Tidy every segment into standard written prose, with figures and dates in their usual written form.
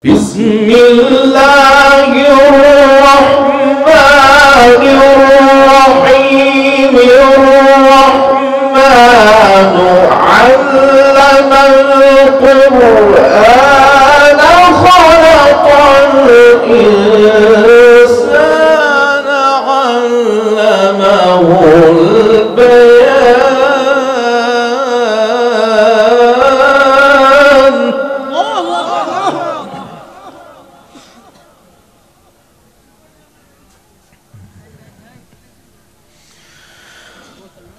بسم الله الرحمن الرحيم. الرحمن علم القرآن خلق الإنسان علمه البيان.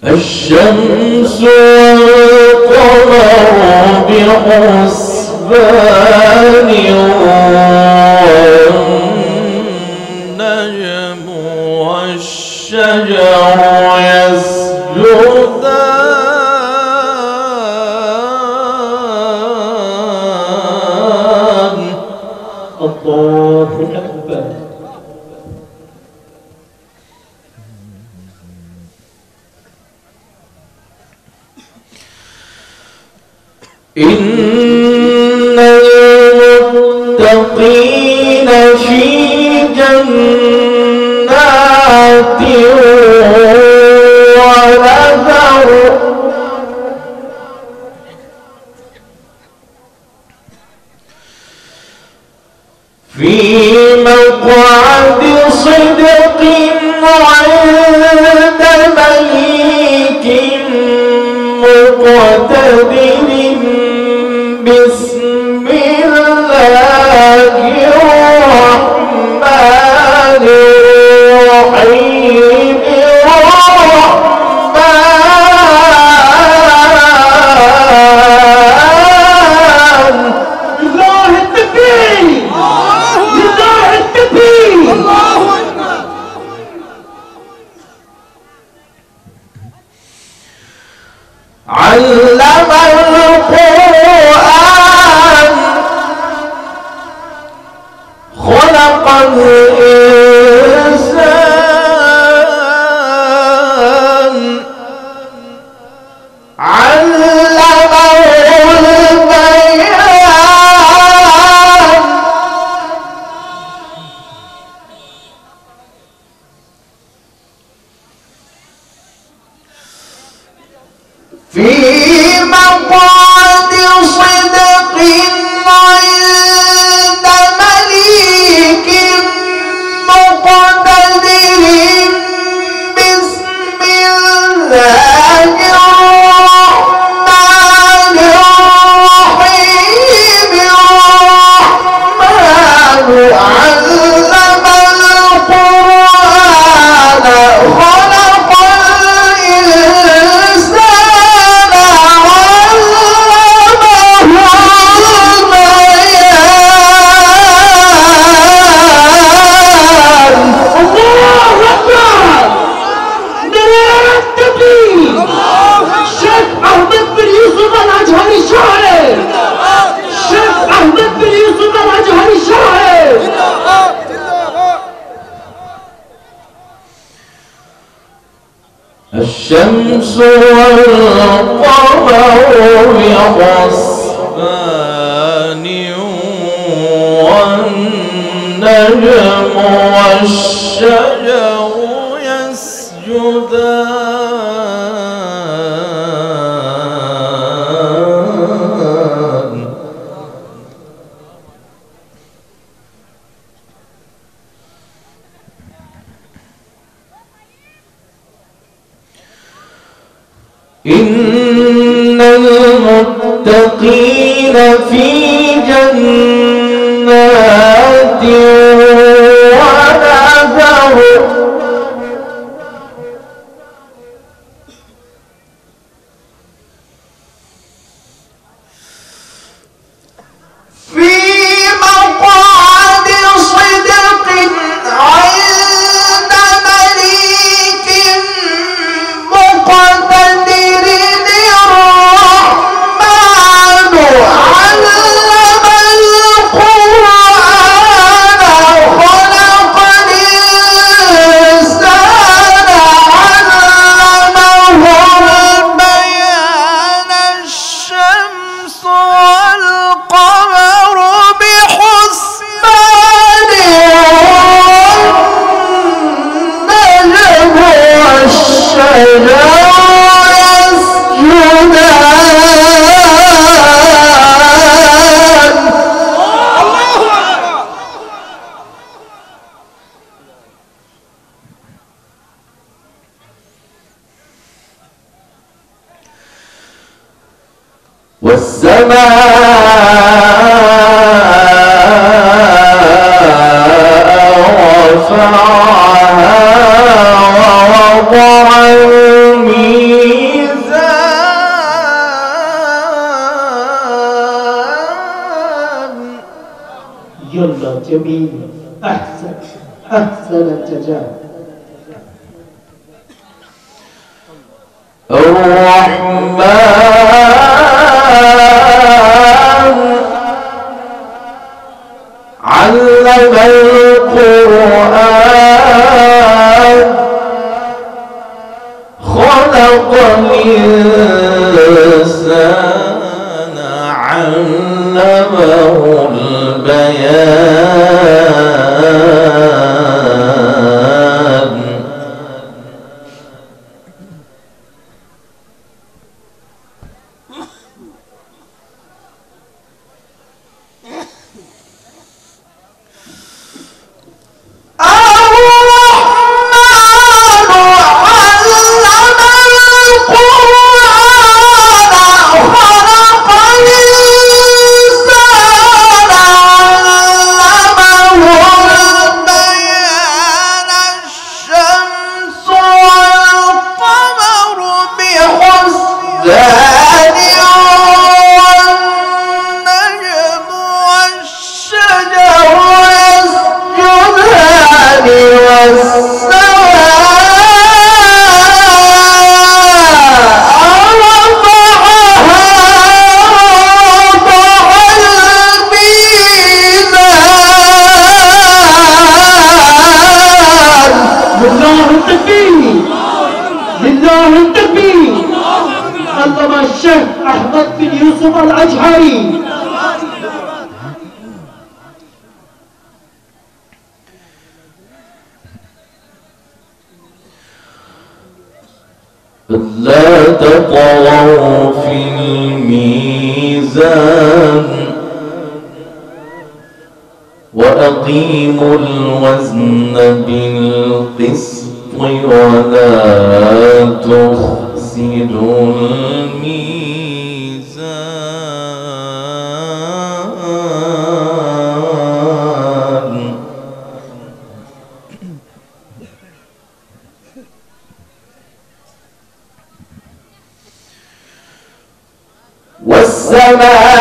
الشمس والقمر بحسبان والنجم والشجر يسجدان. الله أكبر. إن المتقين في جنات ونهر. في مقعد صدق عند مليك مقتدر. بسم الله الرحمن الرحيم. الرحمن لله التكبير، لله التكبير. الله أكبر. علم القرآن خلق الإنسان علمه البيان. في مقعد صدق عند مليك مقتدر. بسم الله الرحمن الرحيم. الرحمن علم القرآن خلق الإنسان الشمس والقمر بحسبان والنجم والشجر يسجدان. إن المتقين في جنات ونهر. في مقعد صدق عند مليك مقتدر. الرحمن علم القرآن يلا جميل، أحسن التجارب. الرحمن علم القرآن خلق الإنسان علمه البيان الشيخ أحمد بن يوسف الأجهري. لا تطغوا في الميزان وأقيموا الوزن بالقسط ولا تخسروا الميزان والسماء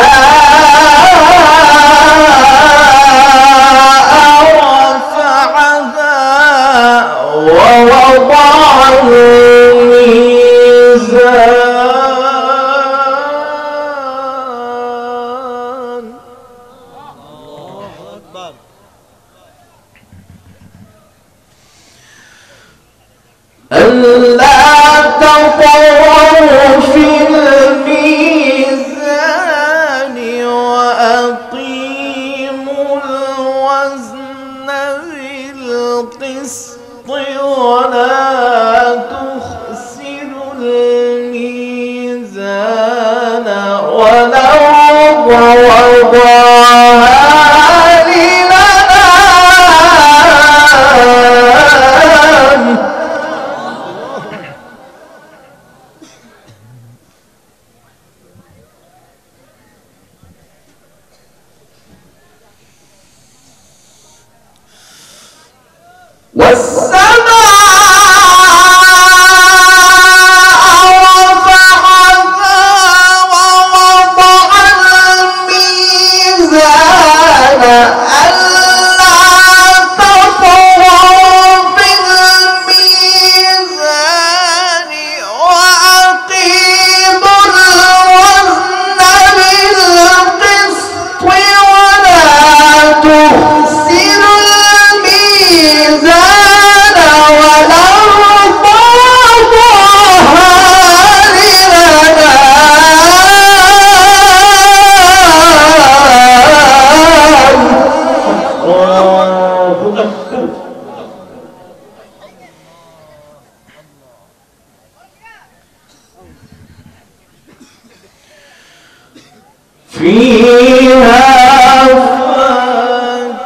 ألا تطغوا في الميزان وأقيموا الوزن بالقسط ولا تخسروا الميزان والأرض وضعها فيها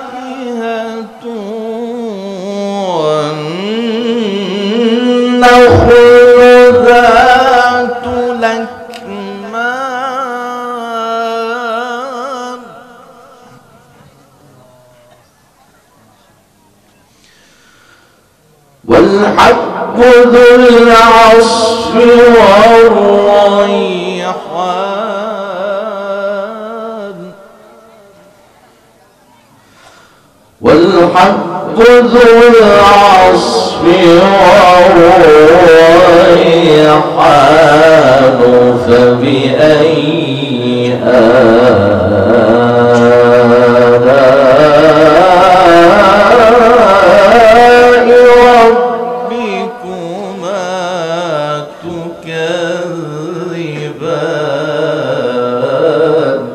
فاكهة والنخل ذات الأكمام والحب ذو العصف والريحان والحب ذو العصف والريحان فبأي آلاء ربكما تكذبان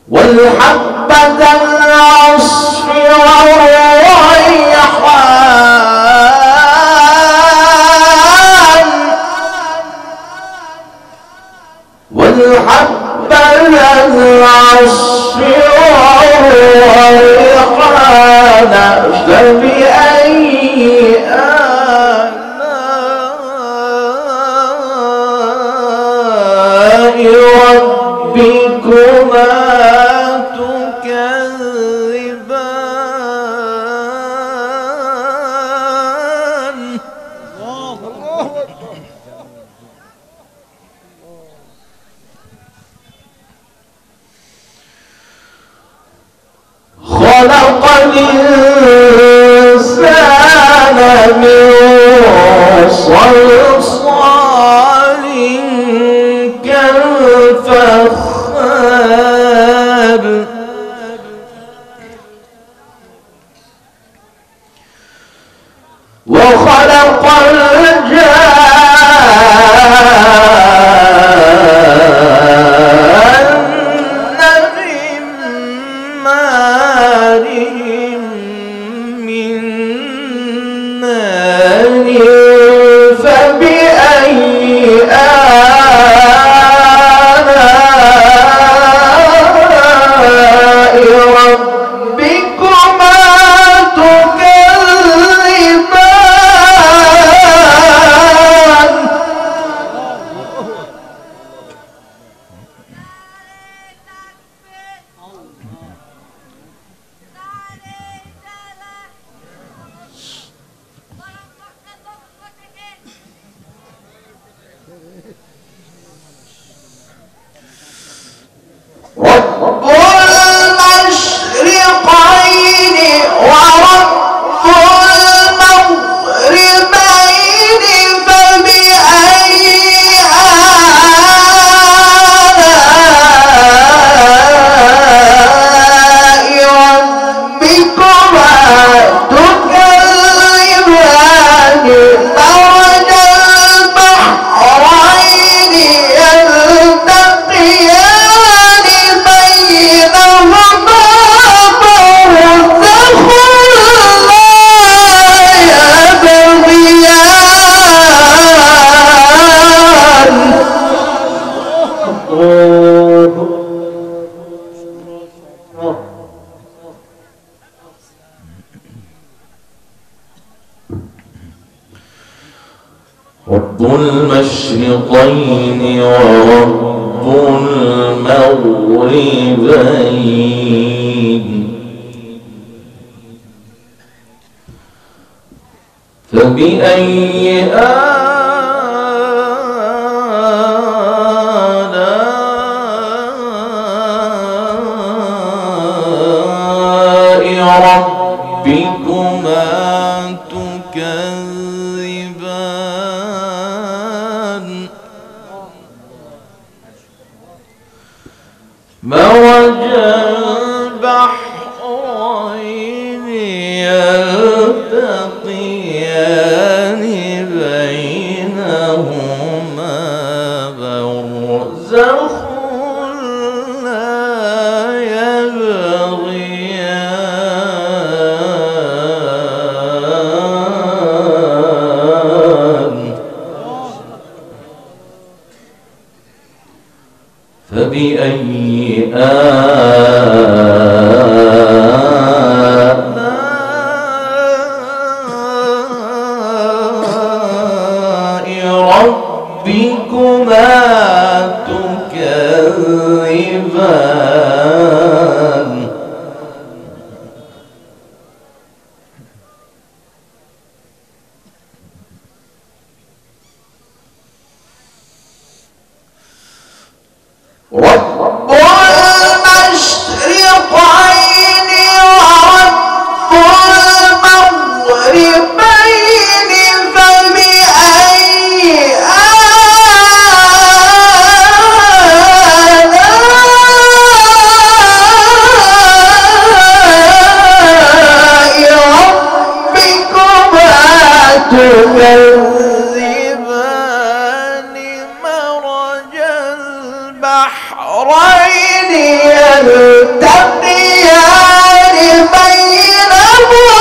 والحب ذا العصف والريحان والحب ذا العصف والريحان فبأي آلاء ربكما تكذبان خلق الإنسان من صلصال كالفخار وخلق الجان من مارج من نار فبأي آلاء ربكما تكذبان رب المشرقين ورب المغربين فبأي آلاء ربكما تكذبان مرج البحرين يلتقيان بينهما برزخ لا يبغيان رب المشرقين ورب المغربين فبأي آلاء ربكما تكذبان مرج البحرين يلتقيان بينهما برزخ لا يبغيان فبأي آلاء ربكما تكذبان البحرين يلتقيان بينهما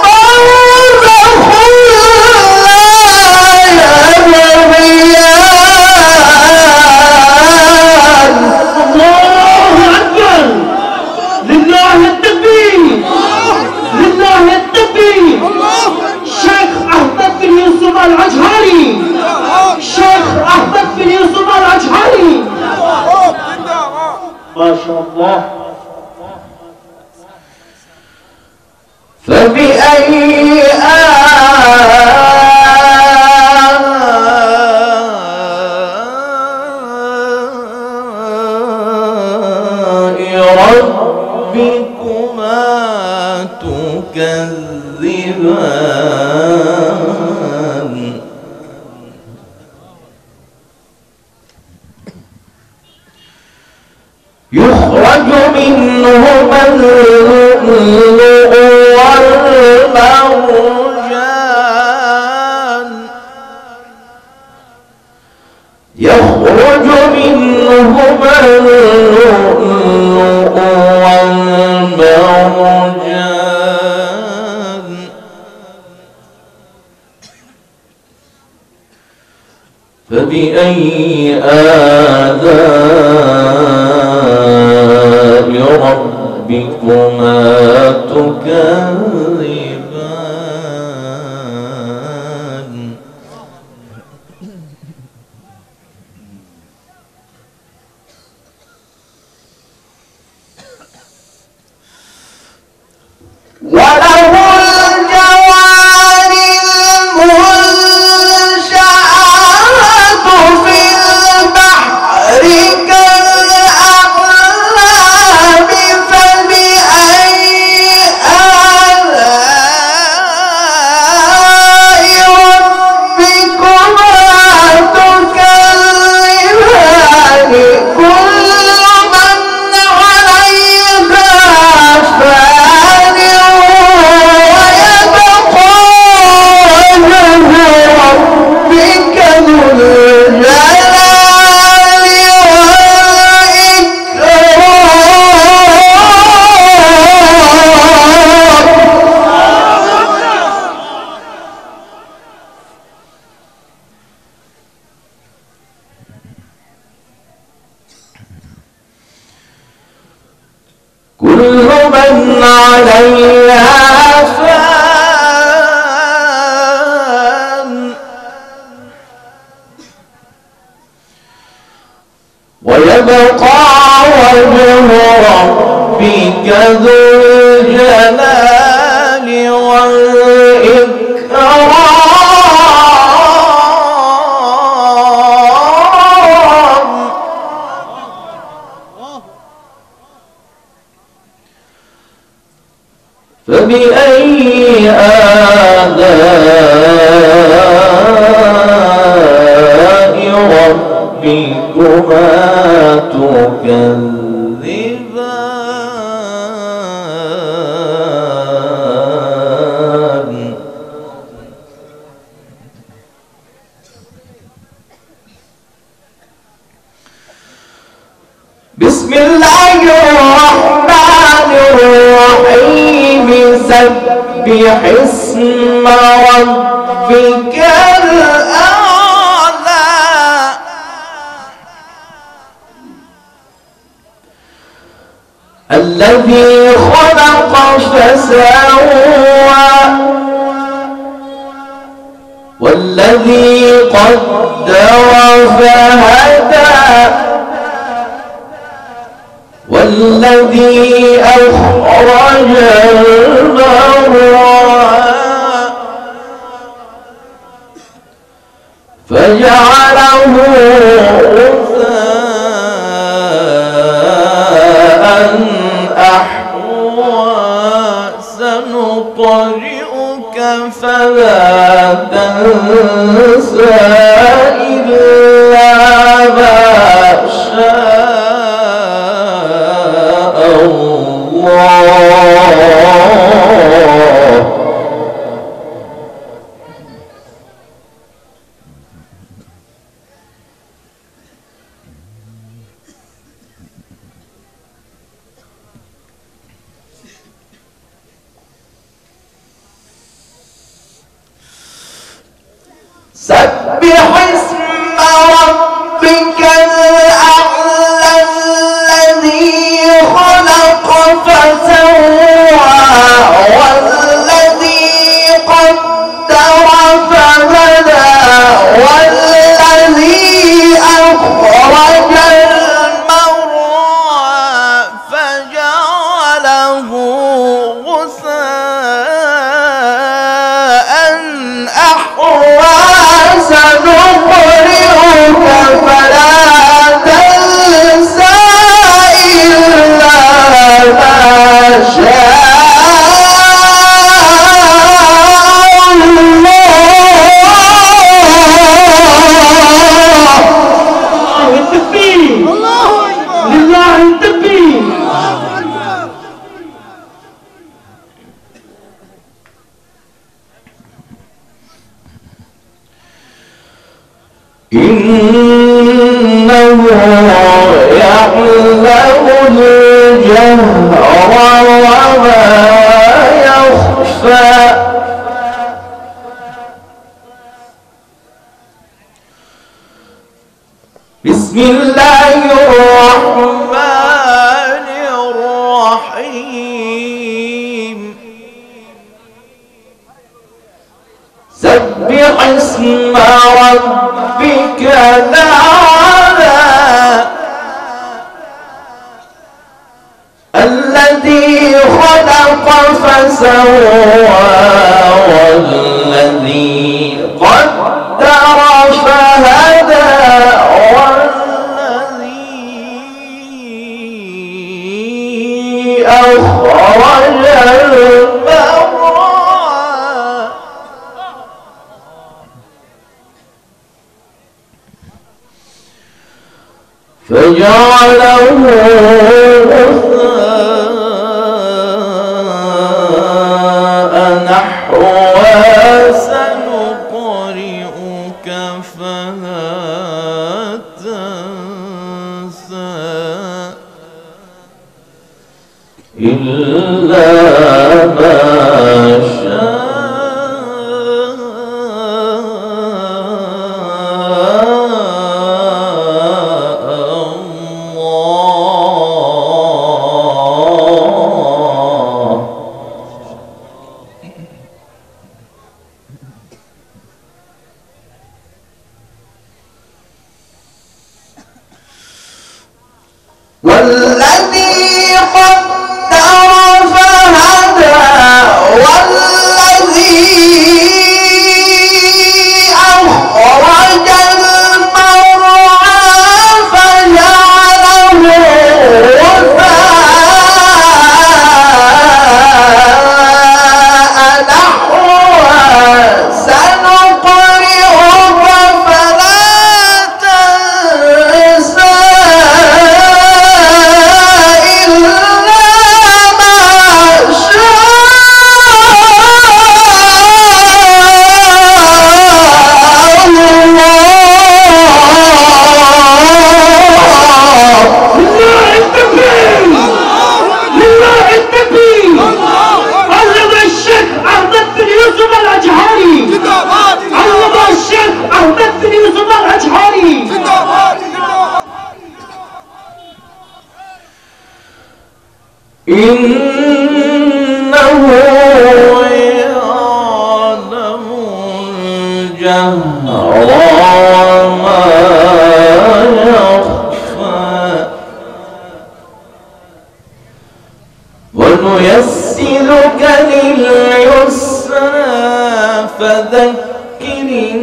برزخ لا يبغيان. الله أكبر. لله التكبير، لله التكبير. شيخ أحمد بن يوسف العجهري، شيخ أحمد بن يوسف العجهري، ما شاء الله. فبأي آلاء ربكما تكذبان. يخرج منهما اللؤلؤ والمرجان. يخرج منهما اللؤلؤ والمرجان. فبأي آلاء ربكما تكذبان. وله الجوار المنشآت في البحر كالأعلام. فبأي آلاء ربكما تكذبان. كل من عليها فان ويبقى وجه ربك ذو الجلال والإكرام. كل من عليها فان ويبقى وجه ربك ذو الجلال والإكرام. فبأي آلاء ربكما تكذبان. بسم الله الرحمن الرحيم. سبح اسم ربك الأعلى. الذي خلق فسوى والذي قدر فهدى والذي أخرج المرعى فجعله غثاء أحوى. سنقرئك فلا تنسى إلا ما شاء الله. بسم الله الرحمن الرحيم سبح اسم ربك الأعلى الذي خلق فسوى والذي قدر فهدى والذي أخرج المرعى فجعله غثاء نحوا سنقرئك فلا تنسى إلا ما شاء والذي قدر فهدى والذي أخرج المرعى فجعله غثاء نحوا سنقرئك فلا تنسى إنه يعلم الجهر وما يخفى ونيسرك لليسرى فذكر إن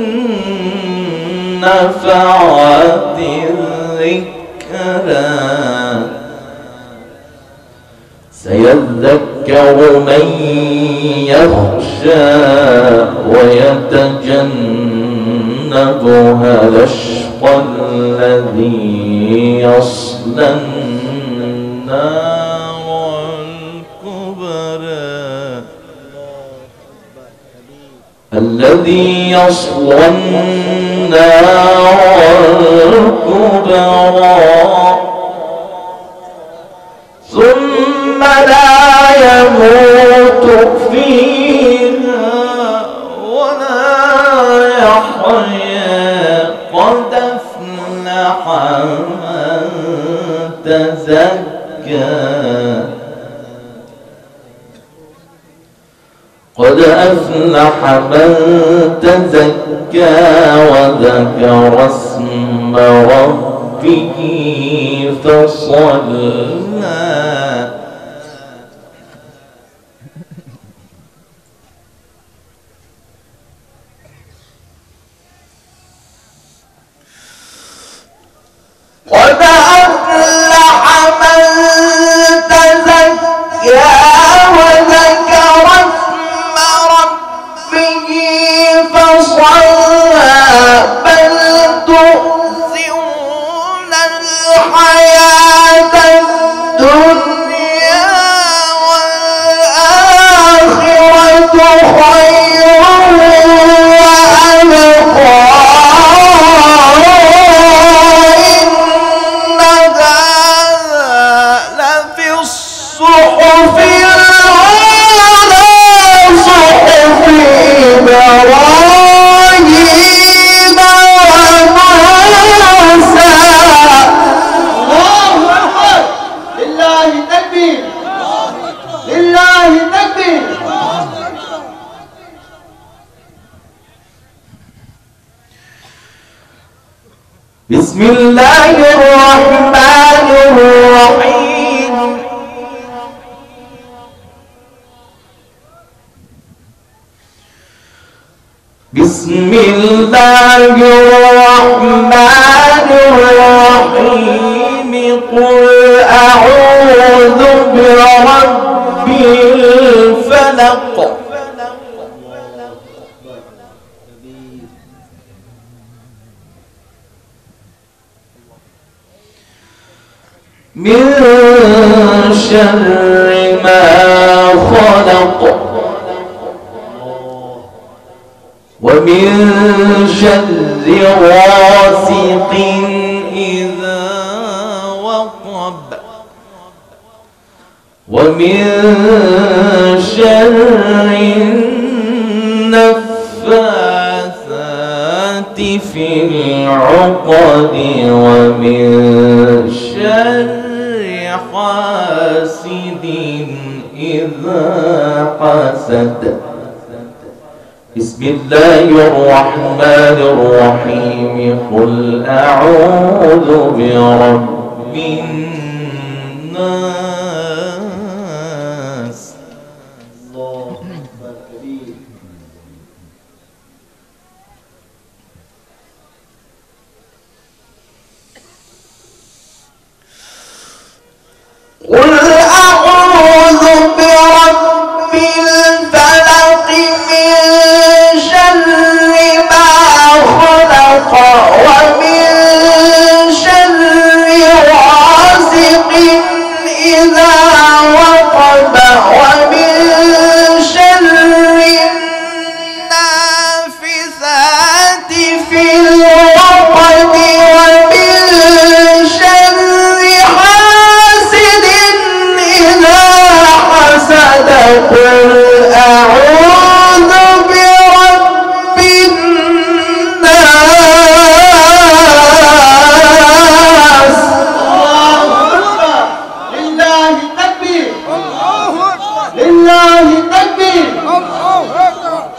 نفعت الذكرى سيذكر من يخشى ويتجنبها الأشقى الذي يصلى النار الكبرى الذي يصلى النار الكبرى ثم لا يموت فيها ولا يحيا قد أفلح من تزكى قد أفلح من تزكى وذكر اسم ربه فصلى قد أفلح من تزكى وذكر اسم ربه فصلى بل تؤثرون الحياة بسم الله الرحمن الرحيم بسم الله الرحمن الرحيم قل أعوذ برب الفلق من شر ما خلق ومن شر غاسق إذا وقب ومن شر النفاثات في العقد ومن شر حاسد إذا حسد بسم الله الرحمن الرحيم قل أعوذ برب الناس قل أعوذ برب الفلق من شر ما خلق ومن شر غاسق إذا وقب ومن شر النافثات في العقد ومن شر حاسد إذا حسد قل أعوذ برب الناس الله أكبر لله تكبير لله تكبير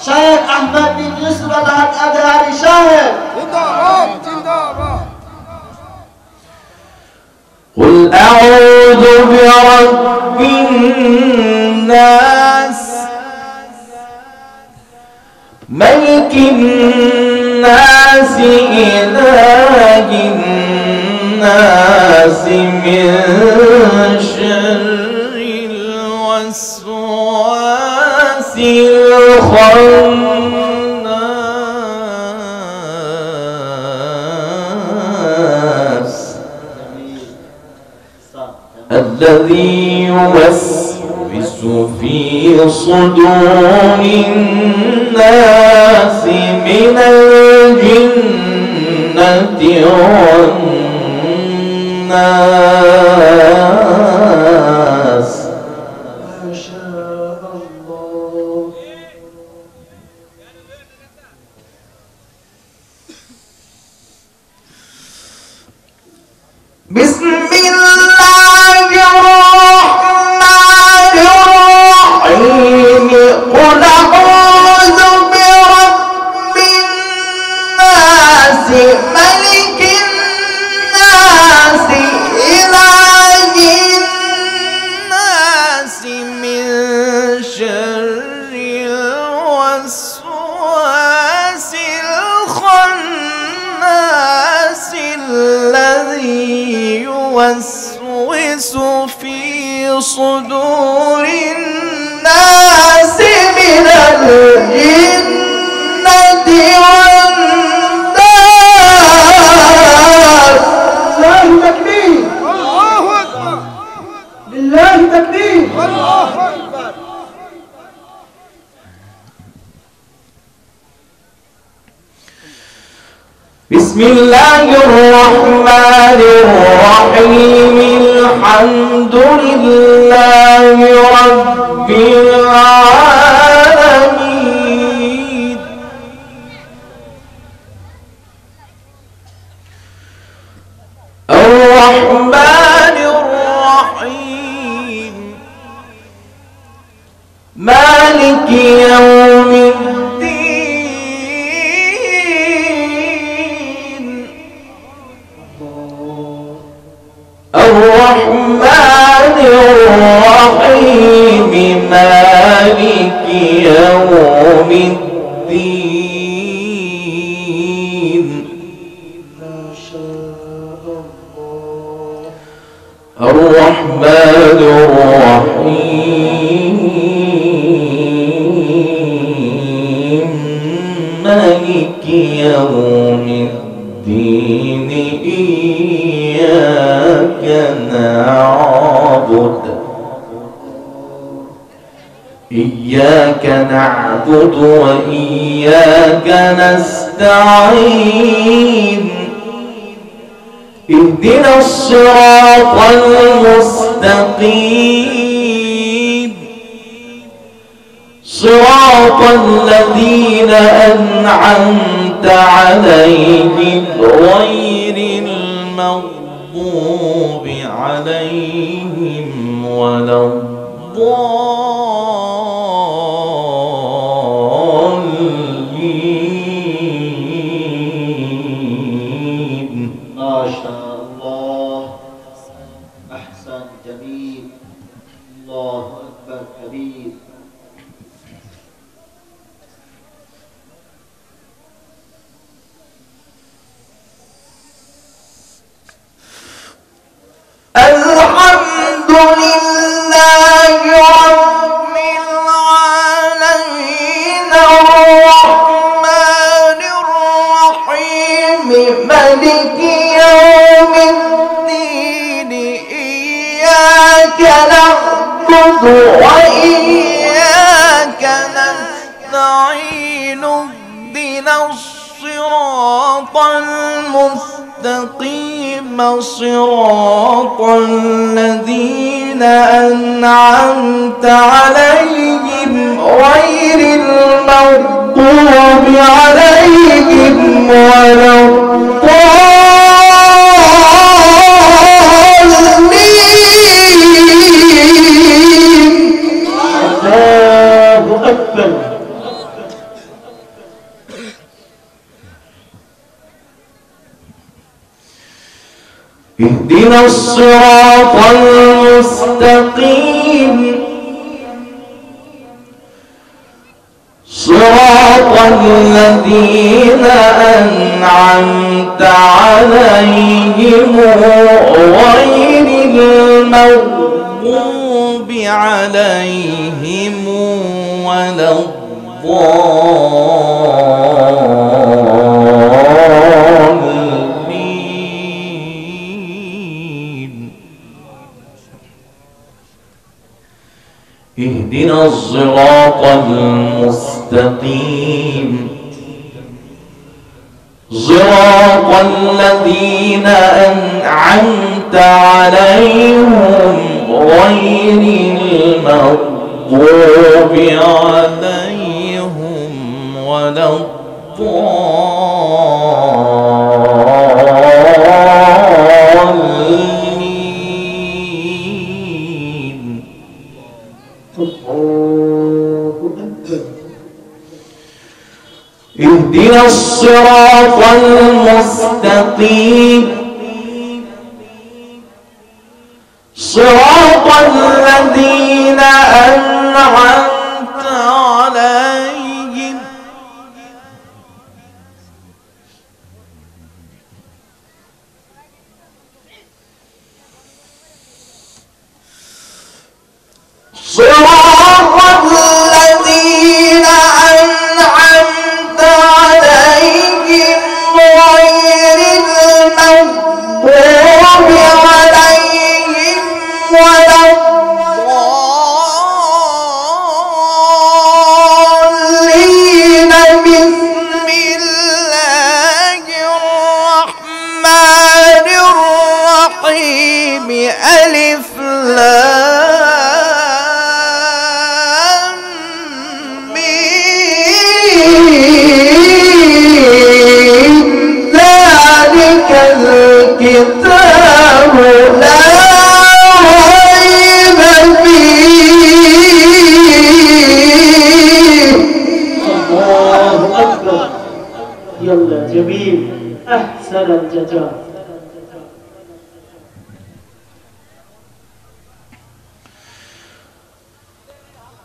شيخ أحمد بن يوسف الأزهري شاهد قل أعوذ برب الناس ملك الناس إله الناس من شر الوسواس الخناس الذي يوسوس في صدور الناس من الجنة والناس ما شاء الله بسم الله الرحمن الرحيم قل أعوذ برب الناس ملك الناس إله الناس من شر الوسواس الخناس الذي يوسوس في صدور الناس من الجنة والناس لله تكبير لله تكبير بسم الله الرحمن الرحيم الحمد لله رب العالمين الرحمن الرحيم مالك يوم الدين الرحمن الرحيم مالك يوم الدين ما شاء الله. الرحمن الرحيم مالك يوم الدين إياك نعبد وإياك نستعين اهدنا الصراط المستقيم صراط الذين أنعمت عليهم غير المغضوب عليهم ولا الضالين. ما شاء الله. أحسن جميل. الله أكبر كبير. الحمد لله رب العالمين الرحمن الرحيم مالك يوم الدين إياك نعبد وإياك نستعين اهدنا الصراط المستقيم صراط الذين أنعمت عليهم غير المغضوب عليهم ولا الضالين. الله أكبر. اهدنا الصراط المستقيم صراط الذين أنعمت عليهم غير المغضوب عليهم ولا الضالين. اهدنا الصراط المستقيم صراط الذين أنعمت عليهم غير المغضوب عليهم ولا الضالين. اهدنا الصراط المستقيم صراط الذين أنعمت عليهم صراط الذين أنعمت عليهم غير المغضوب عليهم ولا الضالين. بسم الله الرحمن الرحيم ألف لام ميم ذلك الكتاب لا ريب فيه. الله أكبر. يلا جميل. أحسن الجزاء.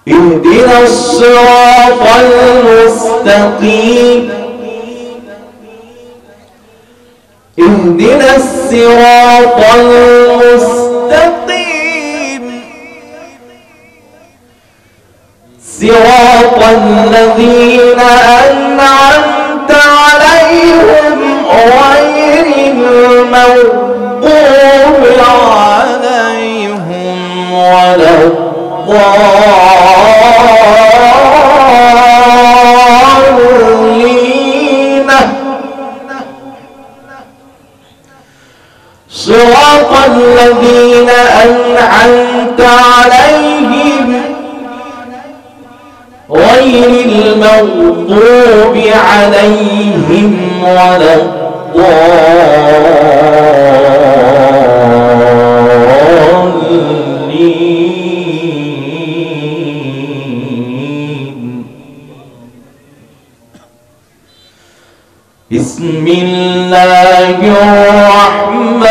اهدنا الصراط المستقيم اهدنا الصراط المستقيم صراط الذين أنعمت عليهم غير المغضوب عليهم ولا الضالين صراط الذين أنعمت عليهم غير المغضوب عليهم ولا الضالين بسم الله الرحمن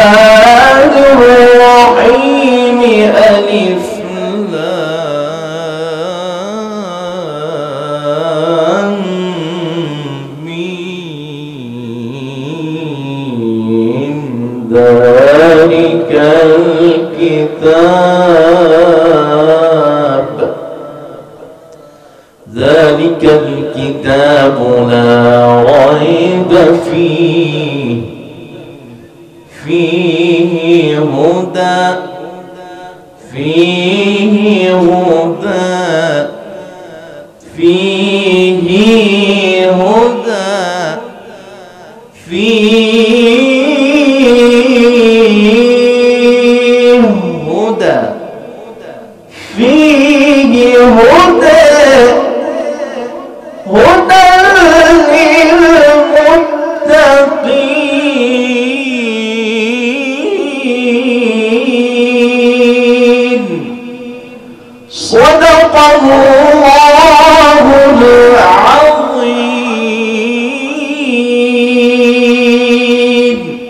الرحيم ألف ذلك الكتاب لا ريب فيه هدى